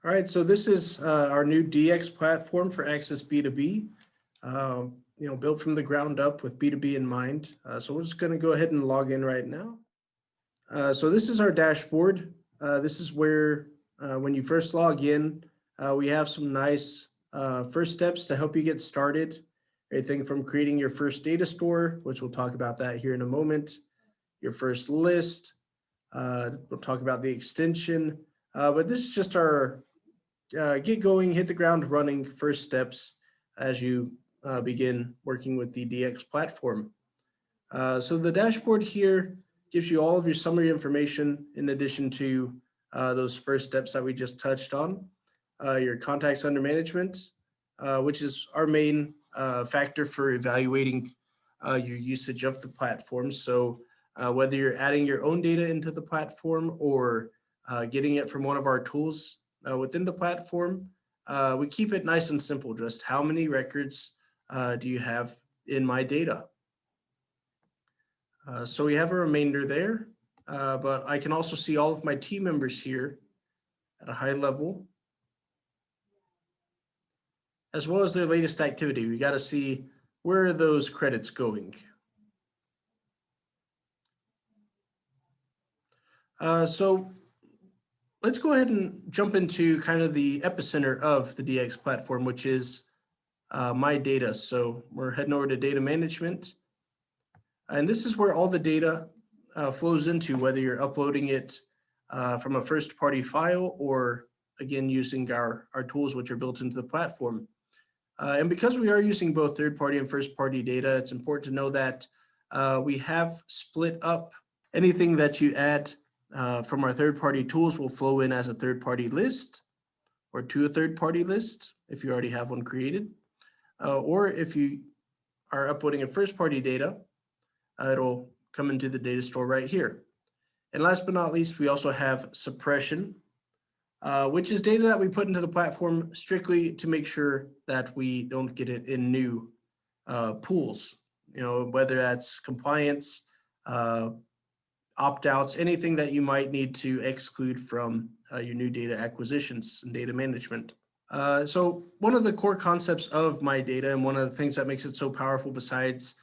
All right, so this is our new DX platform for Access B2B, built from the ground up with B2B in mind. So we're just going to go ahead and log in right now. So this is our dashboard. This is where when you first log in, we have some nice first steps to help you get started. Everything from creating your first data store, which we'll talk about that here in a moment, your first list. We'll talk about the extension, but this is just our get going, hit the ground running first steps as you begin working with the DX platform. So the dashboard here gives you all of your summary information in addition to those first steps that we just touched on. Your contacts under management, which is our main factor for evaluating your usage of the platform. So whether you're adding your own data into the platform or getting it from one of our tools within the platform, we keep it nice and simple. Just how many records do you have in my data? So we have a remainder there, but I can also see all of my team members here at a high level, as well as their latest activity. We got to see where are those credits going. So let's go ahead and jump into kind of the epicenter of the DX platform, which is my data. So we're heading over to data management. And this is where all the data flows into, whether you're uploading it from a first-party file or, again, using our tools which are built into the platform. And because we are using both third-party and first-party data, it's important to know that we have split up anything that you add from our third-party tools will flow in as a third-party list or to a third-party list if you already have one created. Or if you are uploading a first-party data, it'll come into the data store right here. And last but not least, we also have suppression, which is data that we put into the platform strictly to make sure that we don't get it in new pools, whether that's compliance, opt-outs, anything that you might need to exclude from your new data acquisitions and data management. So one of the core concepts of my data and one of the things that makes it so powerful besides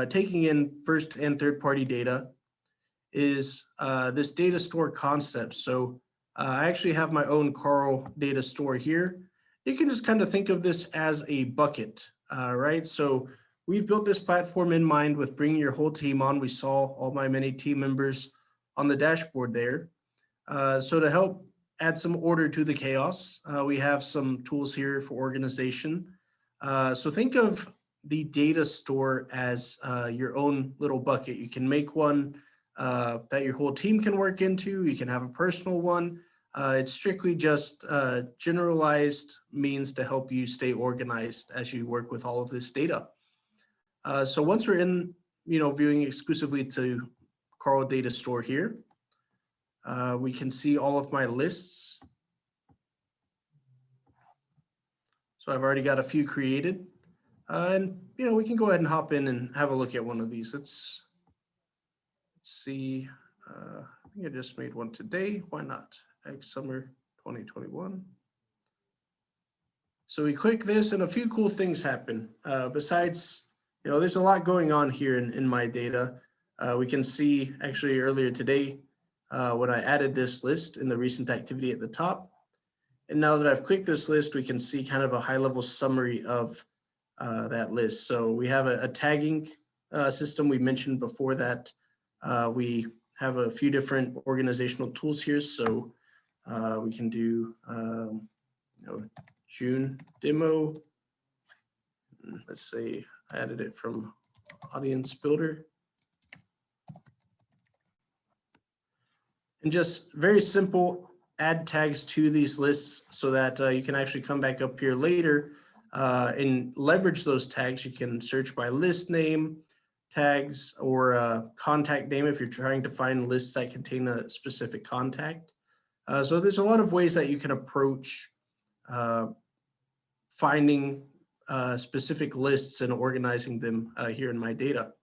taking in first and third party data is this data store concept. So I actually have my own Karl data store here. You can just kind of think of this as a bucket, right? So we've built this platform in mind with bringing your whole team on. We saw all my many team members on the dashboard there. So to help add some order to the chaos, we have some tools here for organization. So think of the data store as your own little bucket. You can make one that your whole team can work into. You can have a personal one. It's strictly just generalized means to help you stay organized as you work with all of this data. So once we're in, viewing exclusively to Karl data store here, we can see all of my lists. So I've already got a few created. And we can go ahead and hop in and have a look at one of these. Let's see. I think I just made one today. Why not? Ag Summer 2021. So we click this and a few cool things happen. Besides, there's a lot going on here in my data. We can see actually earlier today when I added this list in the recent activity at the top. And now that I've clicked this list, we can see kind of a high level summary of that list. So we have a tagging system. We mentioned before that we have a few different organizational tools here. So we can do June demo. Let's say I added it from Audience Builder. And just very simple, add tags to these lists so that you can actually come back up here later and leverage those tags. You can search by list name, tags, or contact name if you're trying to find lists that contain a specific contact. So there's a lot of ways that you can approach finding specific lists and organizing them here in my data.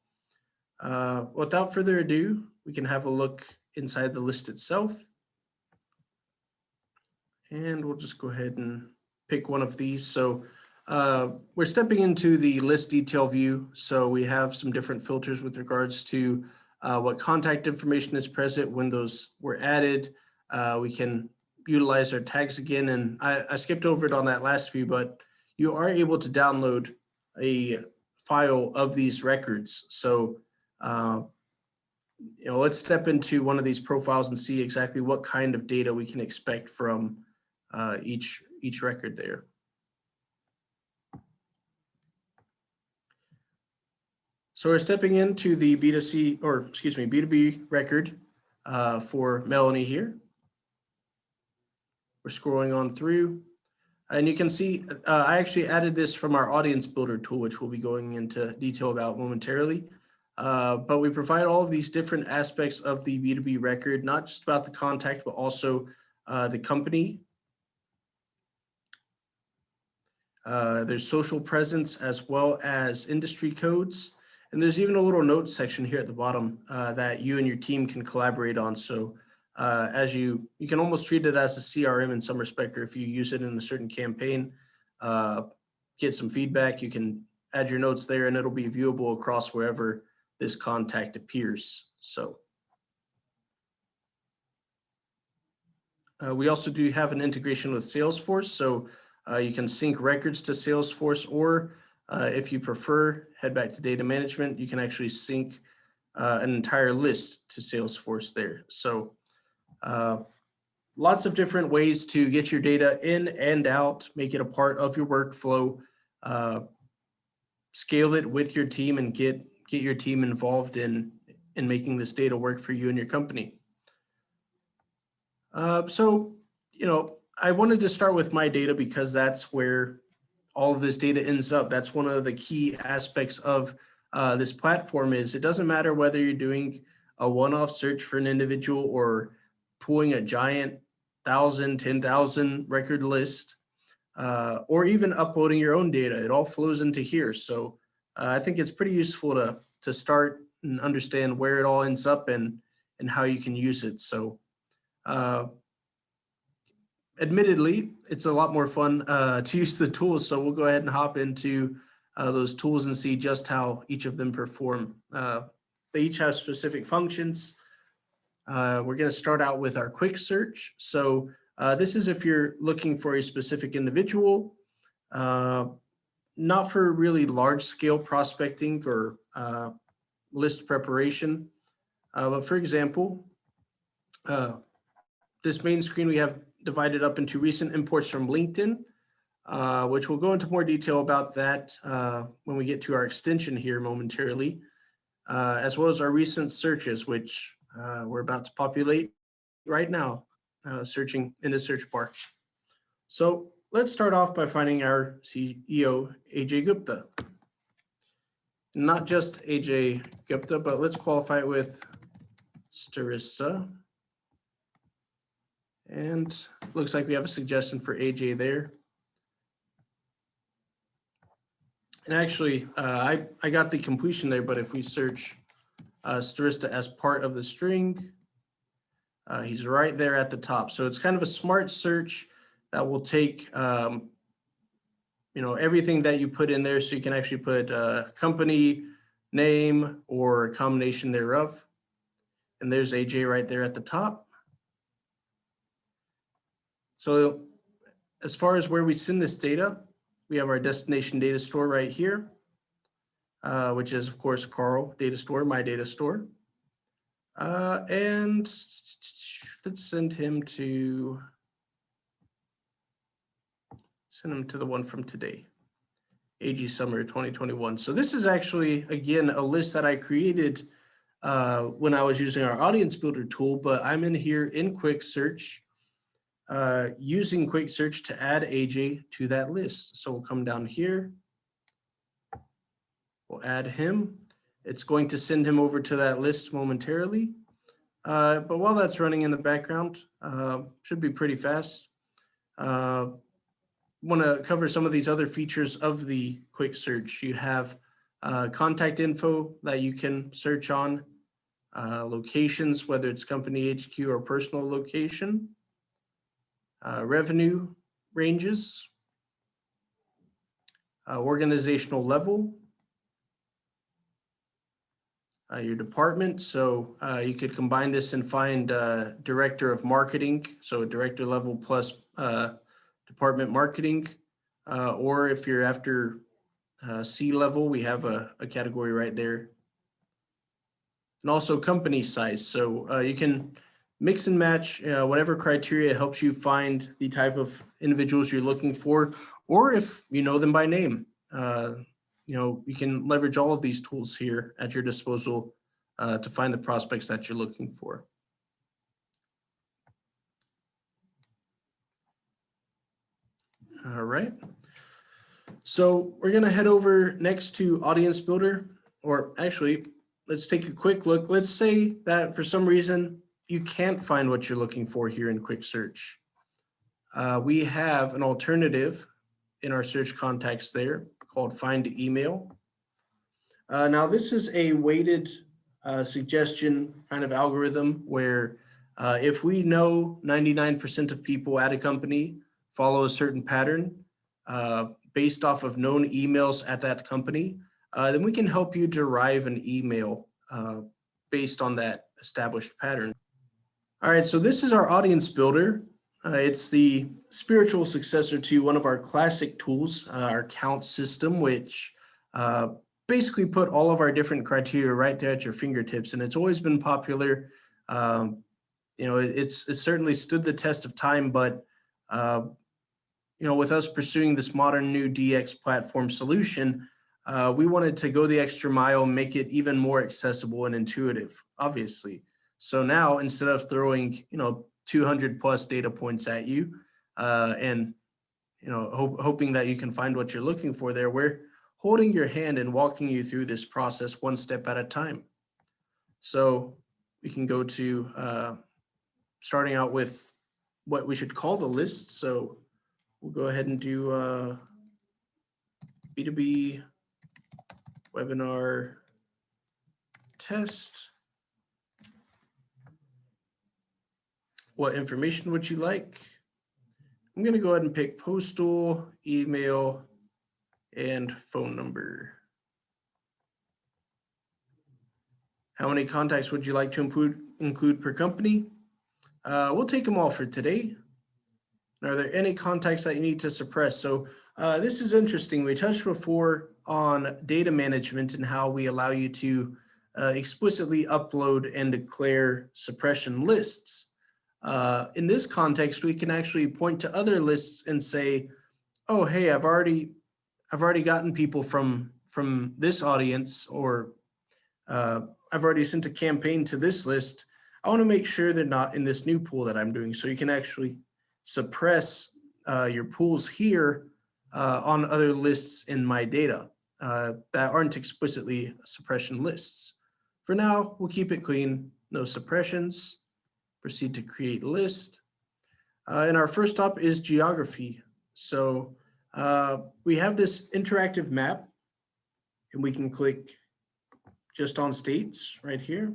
Without further ado, we can have a look inside the list itself. And we'll just go ahead and pick one of these. So we're stepping into the list detail view. So we have some different filters with regards to what contact information is present when those were added. We can utilize our tags again. And I skipped over it on that last view, but you are able to download a file of these records. So let's step into one of these profiles and see exactly what kind of data we can expect from each record there. So we're stepping into the B2B record for Melanie here. We're scrolling on through, and you can see I actually added this from our audience builder tool, which we'll be going into detail about momentarily. But we provide all of these different aspects of the B2B record, not just about the contact, but also the company. There's social presence as well as industry codes. And there's even a little notes section here at the bottom that you and your team can collaborate on. So as you can almost treat it as a CRM in some respect, or if you use it in a certain campaign, get some feedback, you can add your notes there and it'll be viewable across wherever this contact appears. So we also do have an integration with Salesforce. So you can sync records to Salesforce, or if you prefer, head back to data management, you can actually sync an entire list to Salesforce there. So lots of different ways to get your data in and out, make it a part of your workflow, scale it with your team, and get your team involved in making this data work for you and your company. So, I wanted to start with my data because that's where all of this data ends up. That's one of the key aspects of this platform. Is it doesn't matter whether you're doing a one-off search for an individual or pulling a giant 1,000, 10,000 record list, or even uploading your own data. It all flows into here. So I think it's pretty useful to start and understand where it all ends up and how you can use it. So admittedly, it's a lot more fun to use the tools. So we'll go ahead and hop into those tools and see just how each of them perform. They each have specific functions. We're going to start out with our quick search. So this is if you're looking for a specific individual, not for really large scale prospecting or list preparation. But for example, this main screen we have divided up into recent imports from LinkedIn, which we'll go into more detail about that when we get to our extension here momentarily, as well as our recent searches, which we're about to populate right now, searching in the search bar. So let's start off by finding our CEO, Ajay Gupta. Not just Ajay Gupta, but let's qualify it with Stirista. And looks like we have a suggestion for AJ there. And actually, I got the completion there, but if we search Stirista as part of the string, he's right there at the top. So it's kind of a smart search that will take everything that you put in there. So you can actually put company name or a combination thereof. And there's AJ right there at the top. So as far as where we send this data, we have our destination data store right here, which is of course Karl data store, my data store. And let's send him to the one from today, AG Summer 2021. So this is actually, again, a list that I created when I was using our audience builder tool, but I'm in here in quick search, using quick search to add AJ to that list. So we'll come down here, we'll add him. It's going to send him over to that list momentarily. But while that's running in the background, should be pretty fast. Want to cover some of these other features of the quick search. You have contact info that you can search on, locations, whether it's company HQ or personal location. revenue ranges, organizational level, your department. So you could combine this and find director of marketing, so director level plus department marketing, or if you're after C level, we have a category right there. And also company size. So you can mix and match whatever criteria helps you find the type of individuals you're looking for, or if you know them by name. You can leverage all of these tools here at your disposal to find the prospects that you're looking for. All right. So we're going to head over next to Audience Builder, or actually, let's take a quick look. Let's say that for some reason you can't find what you're looking for here in Quick Search. We have an alternative in our search context there called Find Email. Now, this is a weighted suggestion kind of algorithm where if we know 99% of people at a company follow a certain pattern based off of known emails at that company, then we can help you derive an email based on that established pattern. All right, so this is our audience builder. It's the spiritual successor to one of our classic tools, our count system, which basically put all of our different criteria right there at your fingertips, and it's always been popular. It's certainly stood the test of time, but with us pursuing this modern new DX platform solution, we wanted to go the extra mile and make it even more accessible and intuitive, obviously. So now, instead of throwing 200 plus data points at you and hoping that you can find what you're looking for there, we're holding your hand and walking you through this process one step at a time. So we can go to starting out with what we should call the list. So we'll go ahead and do B2B webinar test. What information would you like? I'm going to go ahead and pick postal, email, and phone number. How many contacts would you like to include per company? We'll take them all for today. Are there any contacts that you need to suppress? So this is interesting. We touched before on data management and how we allow you to explicitly upload and declare suppression lists. In this context, we can actually point to other lists and say, oh, hey, I've already gotten people from this audience, or I've already sent a campaign to this list. I want to make sure they're not in this new pool that I'm doing. So you can actually suppress your pools here on other lists in my data that aren't explicitly suppression lists. For now, we'll keep it clean, no suppressions. Proceed to create list. And our first stop is geography. So we have this interactive map, and we can click just on states right here,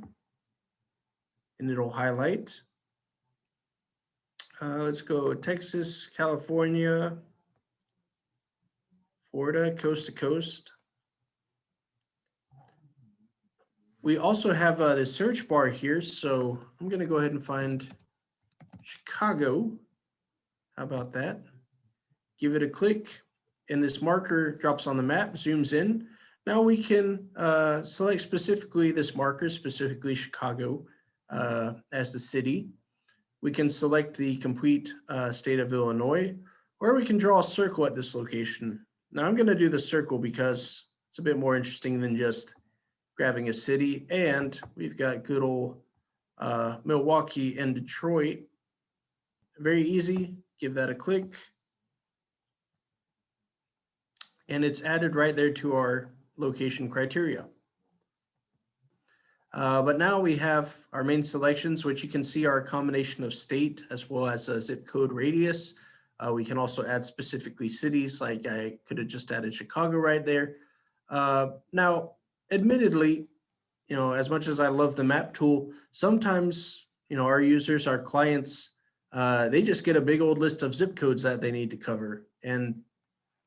and it'll highlight. Let's go Texas, California, Florida, coast to coast. We also have the search bar here, so I'm going to go ahead and find Chicago. How about that? Give it a click, and this marker drops on the map, zooms in. Now we can select specifically this marker, specifically Chicago as the city. We can select the complete state of Illinois, or we can draw a circle at this location. Now I'm going to do the circle because it's a bit more interesting than just grabbing a city, and we've got good old Milwaukee and Detroit. Very easy, give that a click. And it's added right there to our location criteria. But now we have our main selections, which you can see are a combination of state as well as a zip code radius. We can also add specifically cities, like I could have just added Chicago right there. Now, admittedly, as much as I love the map tool, sometimes, our users, our clients they just get a big old list of zip codes that they need to cover. And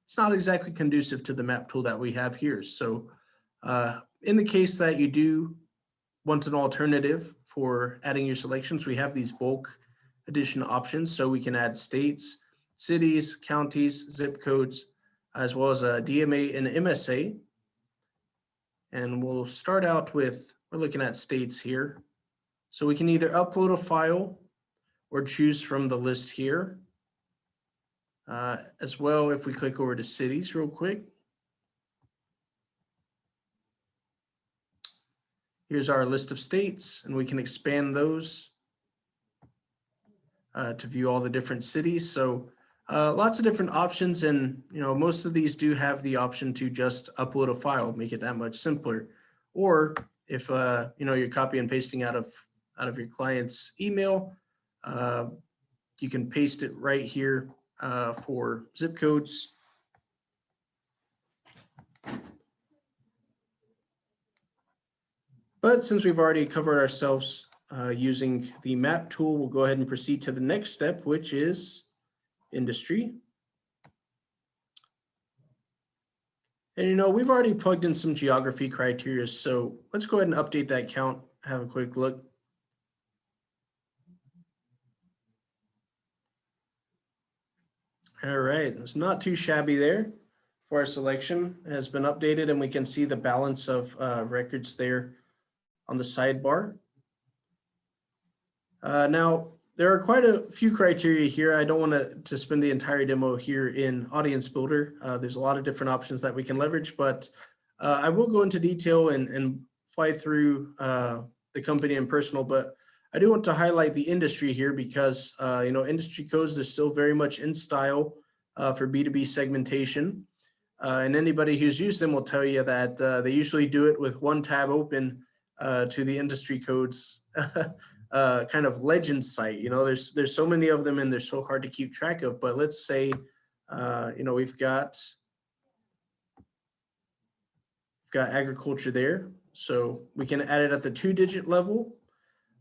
it's not exactly conducive to the map tool that we have here. So in the case that you do want an alternative for adding your selections, we have these bulk addition options. So we can add states, cities, counties, zip codes, as well as a DMA and MSA. And we'll start out with, we're looking at states here. So we can either upload a file or choose from the list here. As well, if we click over to cities real quick. Here's our list of states, and we can expand those to view all the different cities. So lots of different options, and most of these do have the option to just upload a file, make it that much simpler. Or if you're copy and pasting out of your client's email, you can paste it right here for zip codes. But since we've already covered ourselves using the map tool, we'll go ahead and proceed to the next step, which is industry. And we've already plugged in some geography criteria, so let's go ahead and update that count, have a quick look. All right, it's not too shabby there for our selection. It has been updated, and we can see the balance of records there on the sidebar. Now, there are quite a few criteria here. I don't want to spend the entire demo here in Audience Builder. There's a lot of different options that we can leverage, but I will go into detail and fly through the company and personal, but I do want to highlight the industry here because industry codes are still very much in style for B2B segmentation. And anybody who's used them will tell you that they usually do it with one tab open to the industry codes kind of legend site. There's so many of them and they're so hard to keep track of. But let's say we've got agriculture there, so we can add it at the 2-digit level.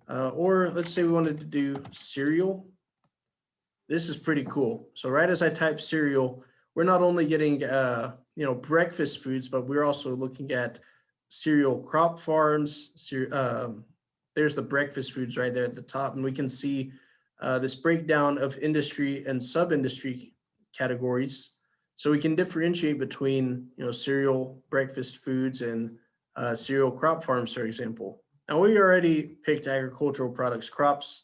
Or let's say we wanted to do cereal. This is pretty cool. So right as I type cereal, we're not only getting breakfast foods, but we're also looking at cereal crop farms. There's the breakfast foods right there at the top, and we can see this breakdown of industry and sub-industry categories. So we can differentiate between cereal breakfast foods and cereal crop farms, for example. Now we already picked agricultural products, crops,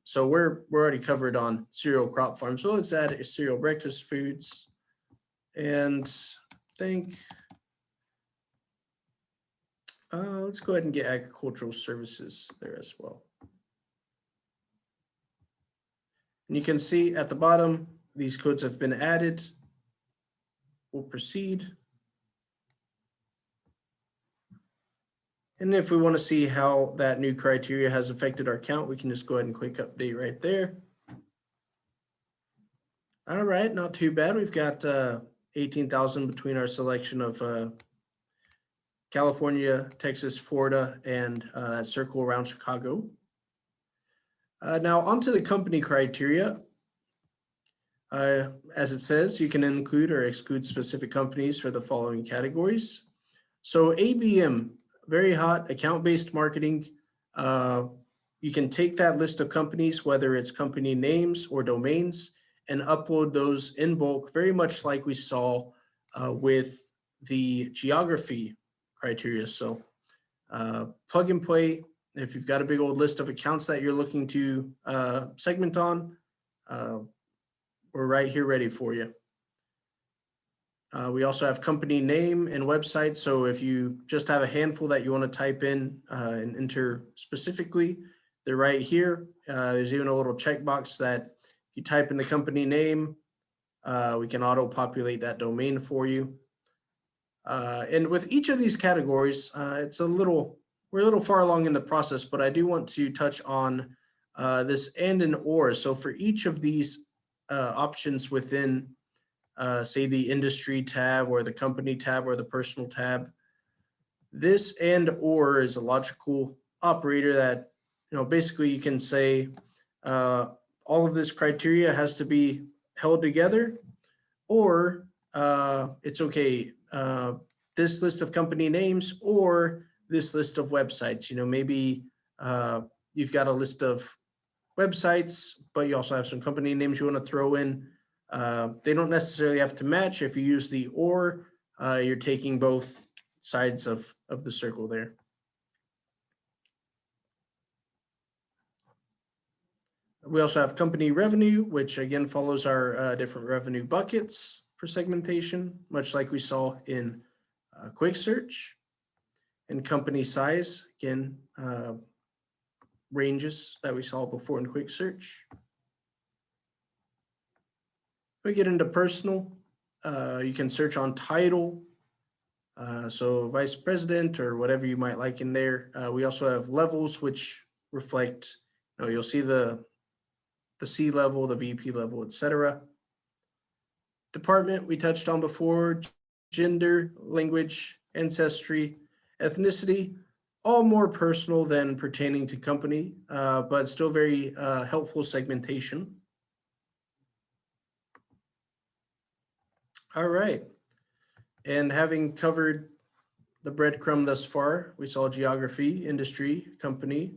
so we're already covered on cereal crop farms. So let's add cereal breakfast foods, and let's go ahead and get agricultural services there as well. And you can see at the bottom, these codes have been added. We'll proceed. And if we want to see how that new criteria has affected our count, we can just go ahead and click update right there. All right, not too bad. We've got 18,000 between our selection of California, Texas, Florida, and circle around Chicago. Now onto the company criteria. As it says, you can include or exclude specific companies for the following categories. So ABM, very hot, account-based marketing. You can take that list of companies, whether it's company names or domains, and upload those in bulk, very much like we saw with the geography criteria. So plug and play. If you've got a big old list of accounts that you're looking to segment on, we're right here ready for you. We also have company name and website. So if you just have a handful that you want to type in and enter specifically, they're right here. There's even a little checkbox that if you type in the company name, we can auto-populate that domain for you. And with each of these categories, we're a little far along in the process, but I do want to touch on this and an or. So for each of these options within say the industry tab or the company tab or the personal tab, this and or is a logical operator that basically you can say all of this criteria has to be held together, or it's okay, this list of company names or this list of websites. You know, maybe you've got a list of websites, but you also have some company names you want to throw in. They don't necessarily have to match. If you use the or, you're taking both sides of the circle there. We also have company revenue, which again follows our different revenue buckets for segmentation, much like we saw in Quick Search. And company size, again, ranges that we saw before in Quick Search. We get into personal, you can search on title, so vice president or whatever you might like in there. We also have levels, which reflect, you know, you'll see the C level, the VP level, etc. Department we touched on before, gender, language, ancestry, ethnicity, all more personal than pertaining to company, but still very helpful segmentation. All right, and having covered the breadcrumb thus far, we saw geography, industry, company,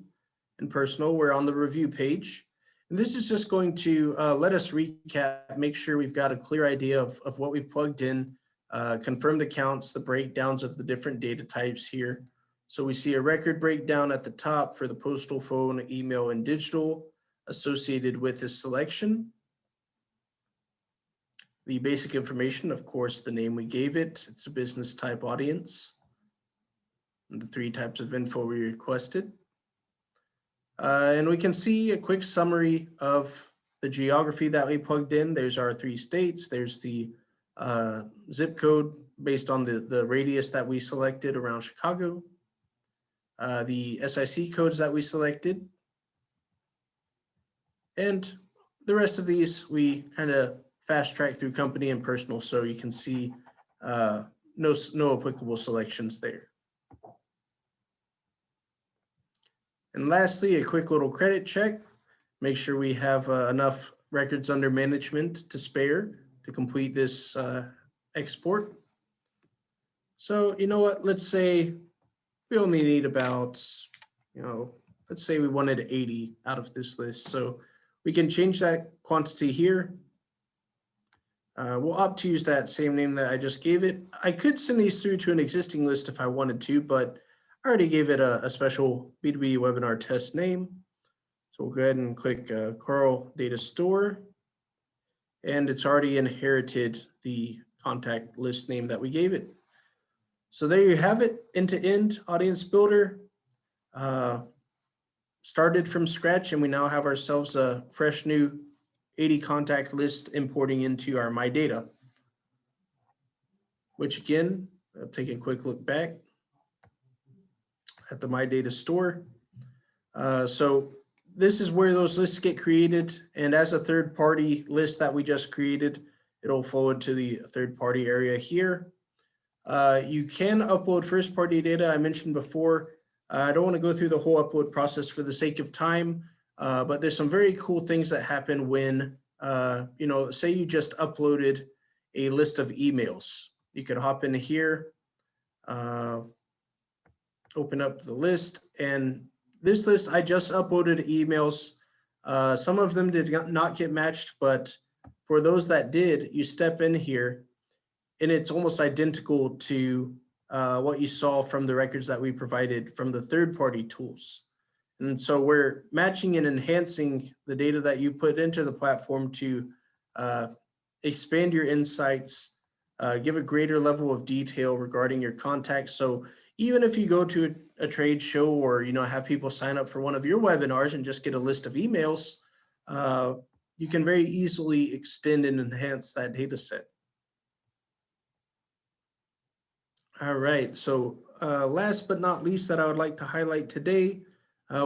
and personal. We're on the review page. And this is just going to let us recap, make sure we've got a clear idea of what we've plugged in, confirm the counts, the breakdowns of the different data types here. So we see a record breakdown at the top for the postal, phone, email, and digital associated with this selection. The basic information, of course, the name we gave it, it's a business type audience, and the 3 types of info we requested. And we can see a quick summary of the geography that we plugged in. There's our 3 states. There's the zip code based on the radius that we selected around Chicago. The SIC codes that we selected. And the rest of these, we kind of fast track through company and personal, so you can see no applicable selections there. And lastly, a quick little credit check. Make sure we have enough records under management to spare to complete this export. So, you know what, let's say we only need about, let's say we wanted 80 out of this list. So we can change that quantity here. We'll opt to use that same name that I just gave it. I could send these through to an existing list if I wanted to, but I already gave it a special B2B webinar test name. So we'll go ahead and click Karl Data Store, and it's already inherited the contact list name that we gave it. So there you have it, end-to-end audience builder, started from scratch, and we now have ourselves a fresh new 80 contact list importing into our My Data, which again, I'll take a quick look back at the My Data store. So this is where those lists get created, and as a third-party list that we just created, it'll flow into the third-party area here. You can upload first-party data. I mentioned before, I don't want to go through the whole upload process for the sake of time, but there's some very cool things that happen when, say you just uploaded a list of emails. You could hop into here, open up the list, and this list, I just uploaded emails. Some of them did not get matched, but for those that did, you step in here, and it's almost identical to what you saw from the records that we provided from the third-party tools. And so we're matching and enhancing the data that you put into the platform to expand your insights, give a greater level of detail regarding your contacts. So even if you go to a trade show or have people sign up for one of your webinars and just get a list of emails, you can very easily extend and enhance that data set. All right, so last but not least that I would like to highlight today,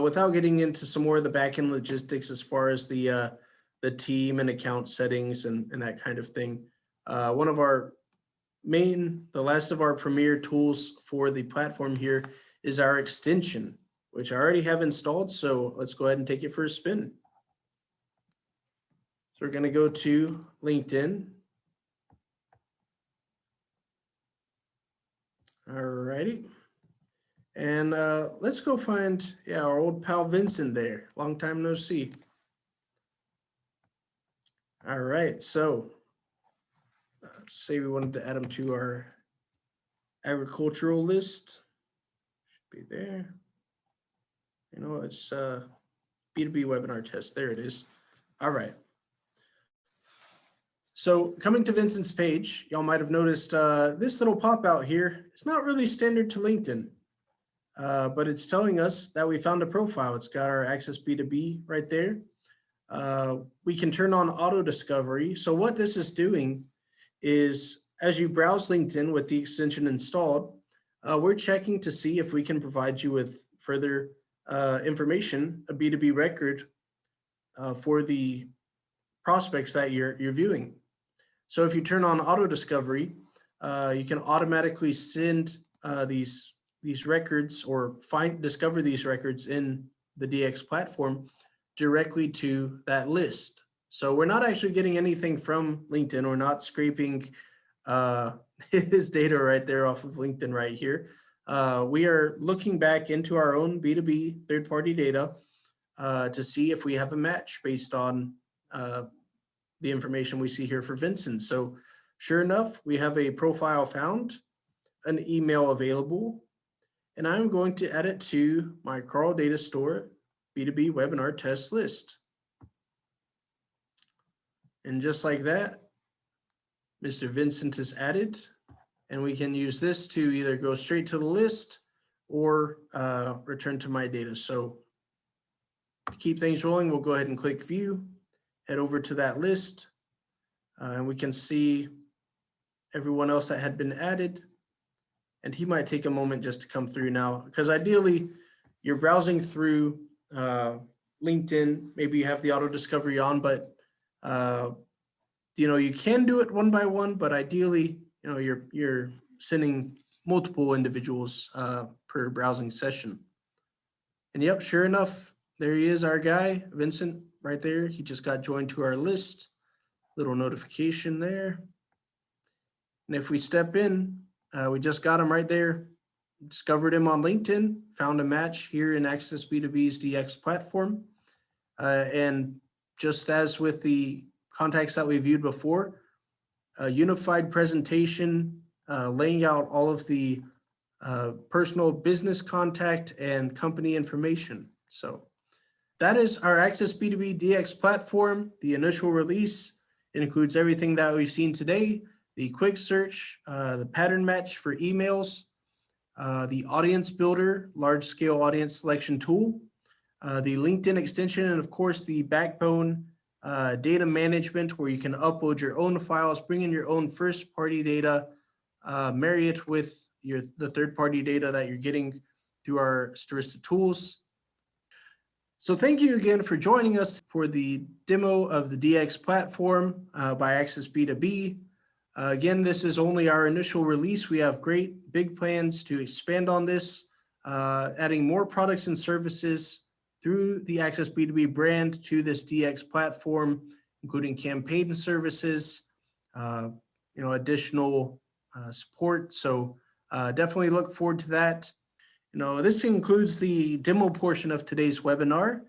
without getting into some more of the backend logistics as far as the team and account settings and that kind of thing. One of our the last of our premier tools for the platform here is our extension, which I already have installed. So let's go ahead and take it for a spin. So we're going to go to LinkedIn. All righty. And let's go find, our old pal Vincent there. Long time no see. All right, so let's say we wanted to add him to our agricultural list. Should be there. You know, it's B2B webinar test. There it is. All right. So coming to Vincent's page, y'all might have noticed this little pop out here. It's not really standard to LinkedIn, but it's telling us that we found a profile. It's got our AccessB2B right there. We can turn on auto discovery. So what this is doing is, as you browse LinkedIn with the extension installed, we're checking to see if we can provide you with further information, a B2B record for the prospects that you're viewing. So if you turn on auto discovery, you can automatically send these records or discover these records in the DX platform directly to that list. So we're not actually getting anything from LinkedIn. We're not scraping his data right there off of LinkedIn right here. We are looking back into our own B2B third-party data to see if we have a match based on the information we see here for Vincent. So sure enough, we have a profile found, an email available, and I'm going to add it to my Karl Data Store B2B webinar test list. And just like that, Mr. Vincent is added, and we can use this to either go straight to the list or return to my data. So to keep things rolling, we'll go ahead and click view, head over to that list, and we can see everyone else that had been added. And he might take a moment just to come through now, because ideally you're browsing through LinkedIn, maybe you have the auto discovery on, but you can do it one by one, but ideally, you're sending multiple individuals per browsing session. And yep, sure enough, there he is, our guy, Vincent, right there. He just got joined to our list. Little notification there. And if we step in, we just got him right there. Discovered him on LinkedIn, found a match here in AccessB2B's DX platform. And just as with the contacts that we viewed before, a unified presentation laying out all of the personal business contact and company information. So that is our AccessB2B DX platform. The initial release includes everything that we've seen today, the quick search, the pattern match for emails, the audience builder, large scale audience selection tool, the LinkedIn extension, and of course the backbone data management, where you can upload your own files, bring in your own first party data, marry it with the third party data that you're getting through our Stirista tools. So thank you again for joining us for the demo of the DX platform by AccessB2B. Again, this is only our initial release. We have great big plans to expand on this, adding more products and services through the AccessB2B brand to this DX platform, including campaign services, additional support. So definitely look forward to that. This concludes the demo portion of today's webinar.